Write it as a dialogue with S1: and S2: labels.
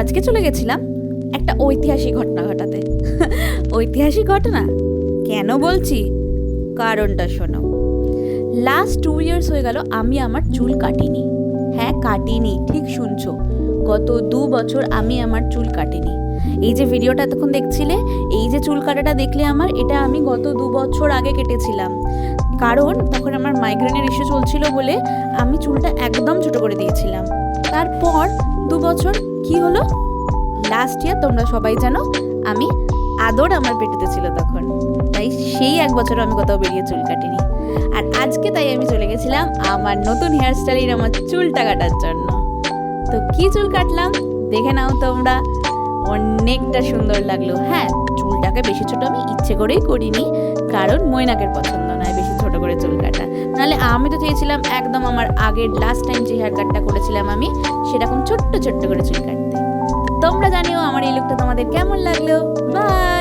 S1: আজকে চলে গেছিলাম একটা ঐতিহাসিক ঘটনা ঘটাতে। ঐতিহাসিক ঘটনা কেন বলছি, কারণটা শোনো। লাস্ট 2 ইয়ার্স হয়ে গেল আমি আমার চুল কাটিনি। হ্যাঁ, কাটিনি, ঠিক শুনছো, গত 2 বছর আমি আমার চুল কাটিনি। এই যে ভিডিওটা এতক্ষণ দেখছিলে, এই যে চুল কাটাটা দেখলে আমার, এটা আমি গত 2 বছর আগে কেটেছিলাম। কারণ তখন আমার মাইগ্রেনের ইস্যু চলছিল বলে আমি চুলটা একদম ছোট করে দিয়েছিলাম। তারপর 2 বছর কি হলো, লাস্ট ইয়ার তোমরা সবাই জানো আমি আদর আমার পেটেতে ছিল তখন, তাই সেই 1 বছর আমি কোথাও বেরিয়ে চুল কাটিনি। আর আজকে তাই আমি চলে গেছিলাম আমার নতুন হেয়ার স্টাইলের আমার চুলটা কাটার জন্য। তো কি চুল কাটলাম দেখে নাও তোমরা, অনেকটা সুন্দর লাগলো। হ্যাঁ, চুলটাকে বেশি ছোট আমি ইচ্ছে করেই করিনি, কারণ মৈনাকের পছন্দ নয় বেশি ছোট করে চুল কাটা। নাহলে আমি তো চেয়েছিলাম একদম আমার আগের লাস্ট টাইম যে হেয়ার কাটটা করেছিলাম আমি, সেরকম ছোট্ট ছোট্ট করে চুল কাটতে। তোমরা জানিও আমার এই লুকটা তোমাদের কেমন লাগলো। বাই।